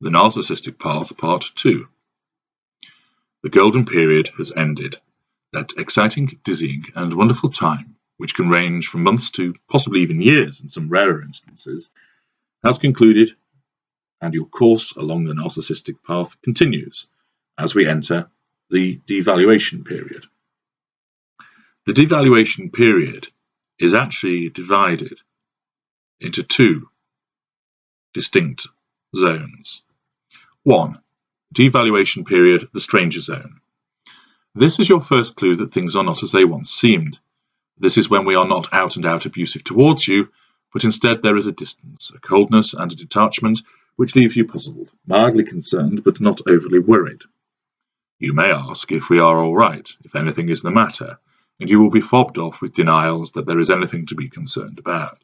The Narcissistic Path, Part 2. The golden period has ended. That exciting, dizzying, and wonderful time, which can range from months to possibly even years in some rarer instances, has concluded, and your course along the narcissistic path continues as we enter the devaluation period. The devaluation period is actually divided into two distinct zones. 1. Devaluation period, the stranger zone. This is your first clue that things are not as they once seemed. This is when we are not out and out abusive towards you, but instead there is a distance, a coldness and a detachment which leaves you puzzled, mildly concerned but not overly worried. You may ask if we are all right, if anything is the matter, and you will be fobbed off with denials that there is anything to be concerned about.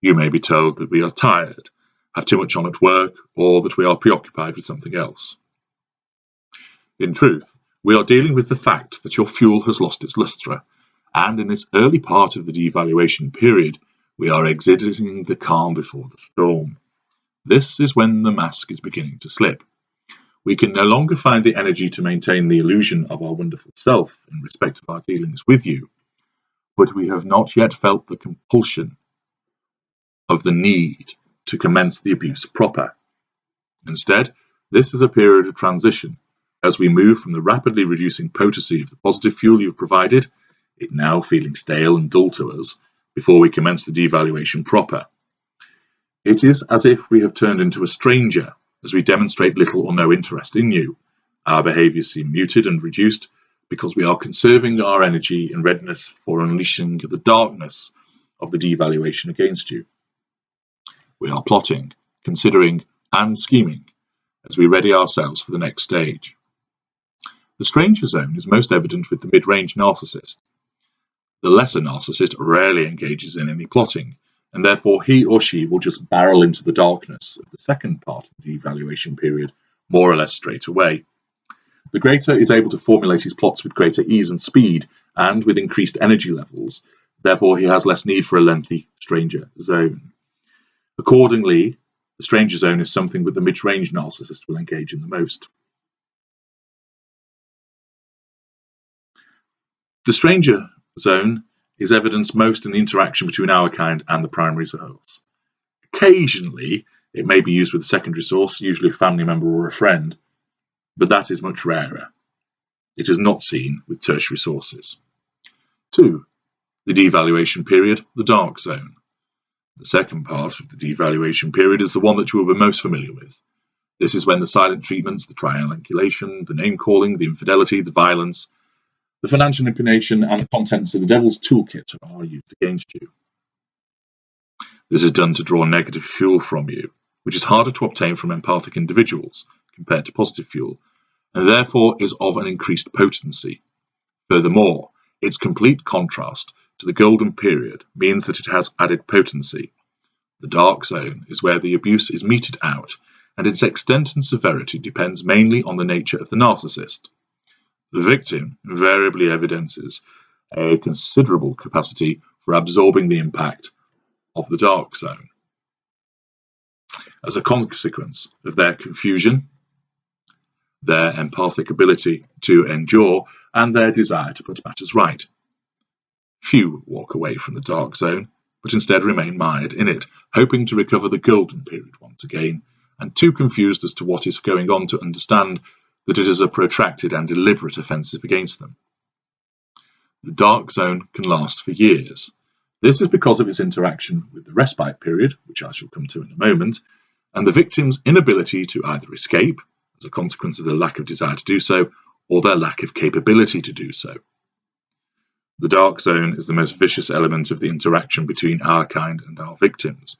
You may be told that we are tired, have too much on at work, or that we are preoccupied with something else. In truth, we are dealing with the fact that your fuel has lost its lustre, and in this early part of the devaluation period, we are exiting the calm before the storm. This is when the mask is beginning to slip. We can no longer find the energy to maintain the illusion of our wonderful self in respect of our dealings with you, but we have not yet felt the compulsion of the need to commence the abuse proper. Instead, this is a period of transition. As we move from the rapidly reducing potency of the positive fuel you have provided, it now feeling stale and dull to us, before we commence the devaluation proper. It is as if we have turned into a stranger as we demonstrate little or no interest in you. Our behaviours seem muted and reduced because we are conserving our energy in readiness for unleashing the darkness of the devaluation against you. We are plotting, considering, and scheming as we ready ourselves for the next stage. The stranger zone is most evident with the mid-range narcissist. The lesser narcissist rarely engages in any plotting, and therefore he or she will just barrel into the darkness of the second part of the devaluation period more or less straight away. The greater is able to formulate his plots with greater ease and speed, and with increased energy levels, therefore he has less need for a lengthy stranger zone. Accordingly, the stranger zone is something that the mid-range narcissist will engage in the most. The stranger zone is evidenced most in the interaction between our kind and the primary source. Occasionally, it may be used with a secondary source, usually a family member or a friend, but that is much rarer. It is not seen with tertiary sources. 2. The devaluation period, the dark zone. The second part of the devaluation period is the one that you will be most familiar with. This is when the silent treatments, the triangulation, the name-calling, the infidelity, the violence, the financial manipulation, and the contents of the devil's toolkit are used against you. This is done to draw negative fuel from you, which is harder to obtain from empathic individuals compared to positive fuel, and therefore is of an increased potency. Furthermore, its complete contrast to the golden period means that it has added potency. The dark zone is where the abuse is meted out, and its extent and severity depends mainly on the nature of the narcissist. The victim invariably evidences a considerable capacity for absorbing the impact of the dark zone. As a consequence of their confusion, their empathic ability to endure, and their desire to put matters right. Few walk away from the dark zone, but instead remain mired in it, hoping to recover the golden period once again, and too confused as to what is going on to understand that it is a protracted and deliberate offensive against them. The dark zone can last for years. This is because of its interaction with the respite period, which I shall come to in a moment, and the victim's inability to either escape, as a consequence of their lack of desire to do so, or their lack of capability to do so. The dark zone is the most vicious element of the interaction between our kind and our victims,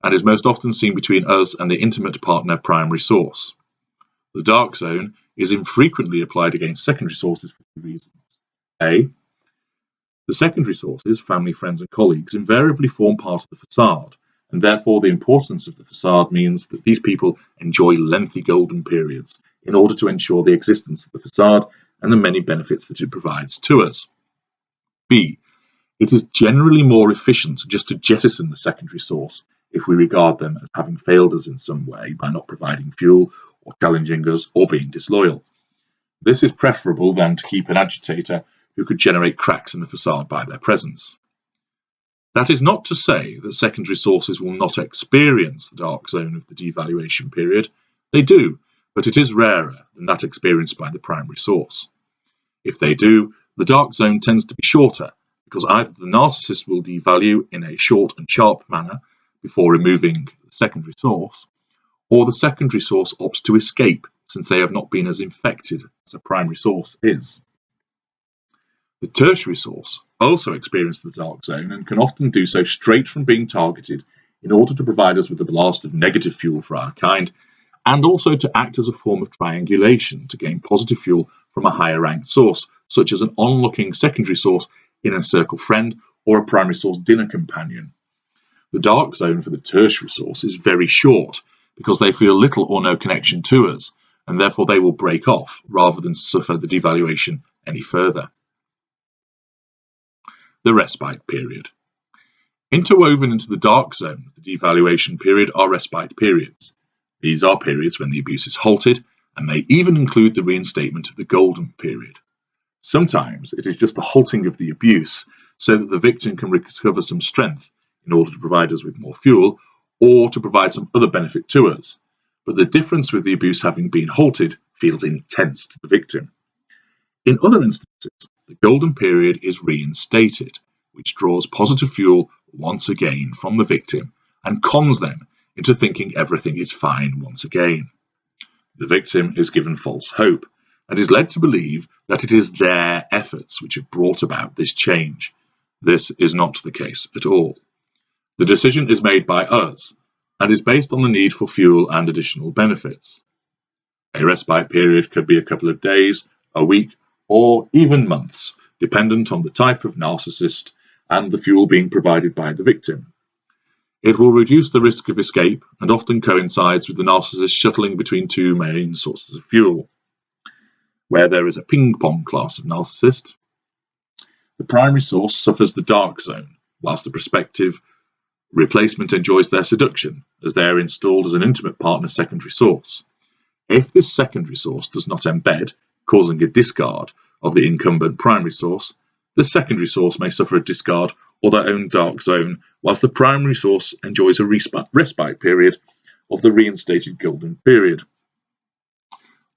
and is most often seen between us and the intimate partner primary source. The dark zone is infrequently applied against secondary sources for two reasons. A. The secondary sources, family, friends, and colleagues, invariably form part of the facade, and therefore the importance of the facade means that these people enjoy lengthy golden periods in order to ensure the existence of the facade and the many benefits that it provides to us. B. It is generally more efficient just to jettison the secondary source if we regard them as having failed us in some way by not providing fuel or challenging us or being disloyal. This is preferable than to keep an agitator who could generate cracks in the facade by their presence. That is not to say that secondary sources will not experience the dark zone of the devaluation period. They do, but it is rarer than that experienced by the primary source. If they do, the dark zone tends to be shorter, because either the narcissist will devalue in a short and sharp manner before removing the secondary source, or the secondary source opts to escape since they have not been as infected as a primary source is. The tertiary source also experiences the dark zone and can often do so straight from being targeted in order to provide us with a blast of negative fuel for our kind, and also to act as a form of triangulation to gain positive fuel from a higher ranked source, such as an onlooking secondary source, inner circle friend, or a primary source dinner companion. The dark zone for the tertiary source is very short because they feel little or no connection to us, and therefore they will break off rather than suffer the devaluation any further. The respite period. Interwoven into the dark zone of the devaluation period are respite periods. These are periods when the abuse is halted and may even include the reinstatement of the golden period. Sometimes it is just the halting of the abuse so that the victim can recover some strength in order to provide us with more fuel or to provide some other benefit to us. But the difference with the abuse having been halted feels intense to the victim. In other instances, the golden period is reinstated, which draws positive fuel once again from the victim and cons them into thinking everything is fine once again. The victim is given false hope and is led to believe that it is their efforts which have brought about this change. This is not the case at all. The decision is made by us and is based on the need for fuel and additional benefits. A respite period could be a couple of days, a week, or even months, dependent on the type of narcissist and the fuel being provided by the victim. It will reduce the risk of escape and often coincides with the narcissist shuttling between two main sources of fuel. Where there is a ping-pong class of narcissist, the primary source suffers the dark zone, whilst the prospective replacement enjoys their seduction, as they are installed as an intimate partner secondary source. If this secondary source does not embed, causing a discard of the incumbent primary source, the secondary source may suffer a discard or their own dark zone, whilst the primary source enjoys a respite period of the reinstated golden period.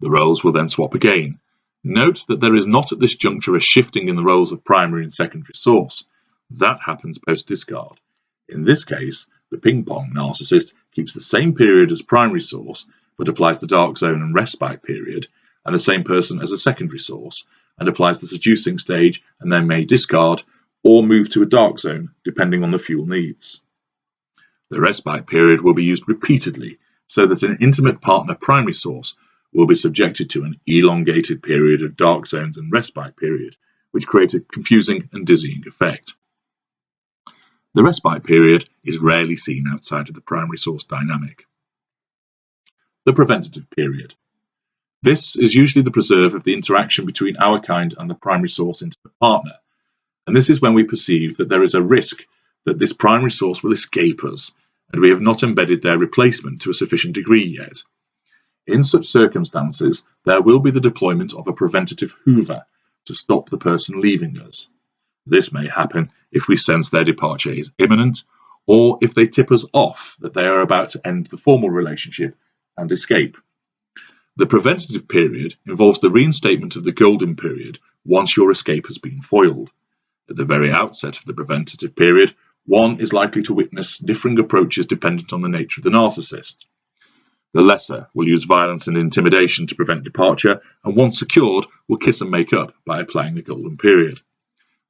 The roles will then swap again. Note that there is not at this juncture a shifting in the roles of primary and secondary source. That happens post-discard. In this case, the ping-pong narcissist keeps the same period as primary source, but applies the dark zone and respite period, and the same person as a secondary source, and applies the seducing stage and then may discard or move to a dark zone depending on the fuel needs. The respite period will be used repeatedly so that an intimate partner primary source will be subjected to an elongated period of dark zones and respite period, which create a confusing and dizzying effect. The respite period is rarely seen outside of the primary source dynamic. The preventative period. This is usually the preserve of the interaction between our kind and the primary source intimate partner, and this is when we perceive that there is a risk that this primary source will escape us, and we have not embedded their replacement to a sufficient degree yet. In such circumstances, there will be the deployment of a preventative hoover to stop the person leaving us. This may happen if we sense their departure is imminent, or if they tip us off that they are about to end the formal relationship and escape. The preventative period involves the reinstatement of the golden period once your escape has been foiled. At the very outset of the preventative period, one is likely to witness differing approaches dependent on the nature of the narcissist. The lesser will use violence and intimidation to prevent departure, and once secured, will kiss and make up by applying the golden period.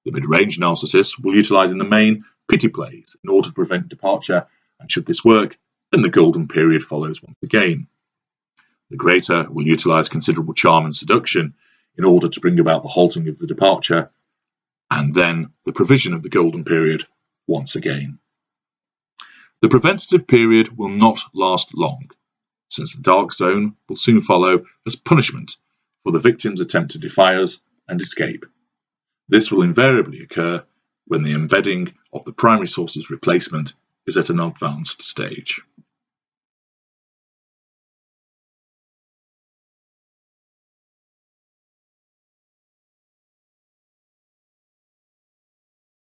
The mid-range narcissist will utilize in the main pity plays in order to prevent departure, and should this work, then the golden period follows once again. The greater will utilize considerable charm and seduction in order to bring about the halting of the departure, and then the provision of the golden period once again. The preventative period will not last long, since the dark zone will soon follow as punishment for the victim's attempt to defy us and escape. This will invariably occur when the embedding of the primary source's replacement is at an advanced stage.